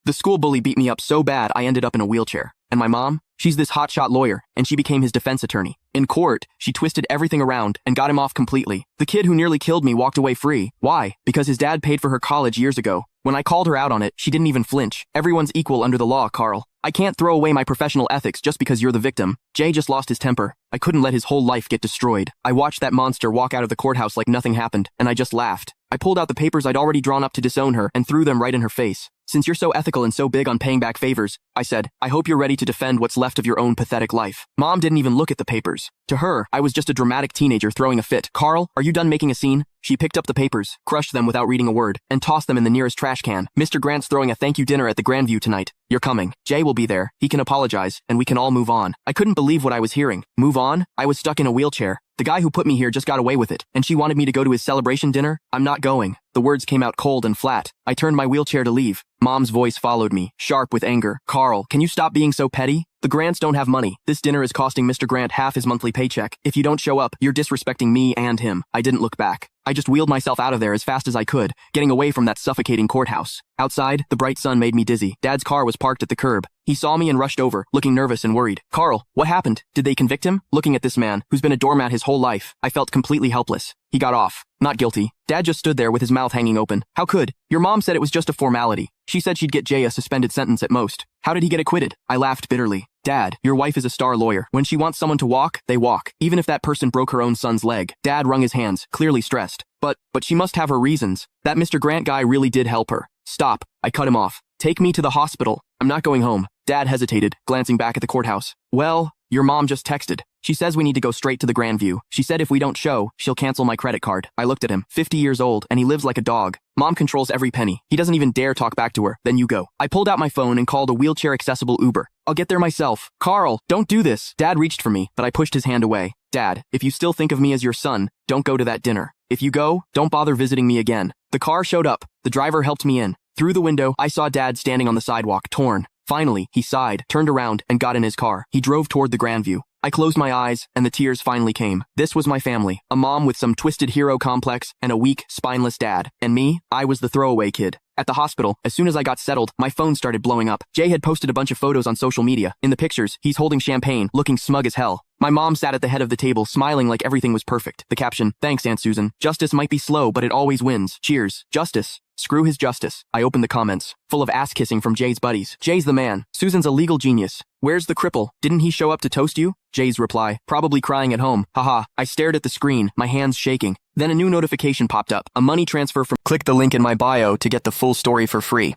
The school bully beat me up so bad I ended up in a wheelchair. And my mom? She's this hotshot lawyer, and she became his defense attorney. In court, she twisted everything around and got him off completely. The kid who nearly killed me walked away free. Why? Because his dad paid for her college years ago. When I called her out on it, she didn't even flinch. Everyone's equal under the law, Carl. I can't throw away my professional ethics just because you're the victim. Jay just lost his temper. I couldn't let his whole life get destroyed. I watched that monster walk out of the courthouse like nothing happened, and I just laughed. I pulled out the papers I'd already drawn up to disown her and threw them right in her face. Since you're so ethical and so big on paying back favors, I said, I hope you're ready to defend what's left of your own pathetic life. Mom didn't even look at the papers. To her, I was just a dramatic teenager throwing a fit. Carl, are you done making a scene? She picked up the papers, crushed them without reading a word, and tossed them in the nearest trash can. Mr. Grant's throwing a thank you dinner at the Grandview tonight. You're coming. Jay will be there. He can apologize, and we can all move on. I couldn't believe what I was hearing. Move on? I was stuck in a wheelchair. The guy who put me here just got away with it, and she wanted me to go to his celebration dinner? I'm not going. The words came out cold and flat. I turned my wheelchair to leave. Mom's voice followed me, sharp with anger. Carl, can you stop being so petty? The Grants don't have money. This dinner is costing Mr. Grant half his monthly paycheck. If you don't show up, you're disrespecting me and him. I didn't look back. I just wheeled myself out of there as fast as I could, getting away from that suffocating courthouse. Outside, the bright sun made me dizzy. Dad's car was parked at the curb. He saw me and rushed over, looking nervous and worried. Carl, what happened? Did they convict him? Looking at this man, who's been a doormat his whole life, I felt completely helpless. He got off. Not guilty. Dad just stood there with his mouth hanging open. How could? Your mom said it was just a formality. She said she'd get Jay a suspended sentence at most. How did he get acquitted? I laughed bitterly. Dad, your wife is a star lawyer. When she wants someone to walk, they walk. Even if that person broke her own son's leg. Dad wrung his hands, clearly stressed. But she must have her reasons. That Mr. Grant guy really did help her. Stop. I cut him off. Take me to the hospital. I'm not going home. Dad hesitated, glancing back at the courthouse. Well, your mom just texted. She says we need to go straight to the Grandview. She said if we don't show, she'll cancel my credit card. I looked at him, 50 years old, and he lives like a dog. Mom controls every penny. He doesn't even dare talk back to her. Then you go. I pulled out my phone and called a wheelchair-accessible Uber. I'll get there myself. Carl, don't do this. Dad reached for me, but I pushed his hand away. Dad, if you still think of me as your son, don't go to that dinner. If you go, don't bother visiting me again. The car showed up. The driver helped me in. Through the window, I saw Dad standing on the sidewalk, torn. Finally, he sighed, turned around, and got in his car. He drove toward the Grandview. I closed my eyes, and the tears finally came. This was my family. A mom with some twisted hero complex, and a weak, spineless dad. And me, I was the throwaway kid. At the hospital, as soon as I got settled, my phone started blowing up. Jay had posted a bunch of photos on social media. In the pictures, he's holding champagne, looking smug as hell. My mom sat at the head of the table, smiling like everything was perfect. The caption, thanks, Aunt Susan. Justice might be slow, but it always wins. Cheers. Justice. Screw his justice. I opened the comments, full of ass-kissing from Jay's buddies. Jay's the man. Susan's a legal genius. Where's the cripple? Didn't he show up to toast you? Jay's reply, probably crying at home. Haha. I stared at the screen, my hands shaking. Then a new notification popped up. A money transfer from... Click the link in my bio to get the full story for free.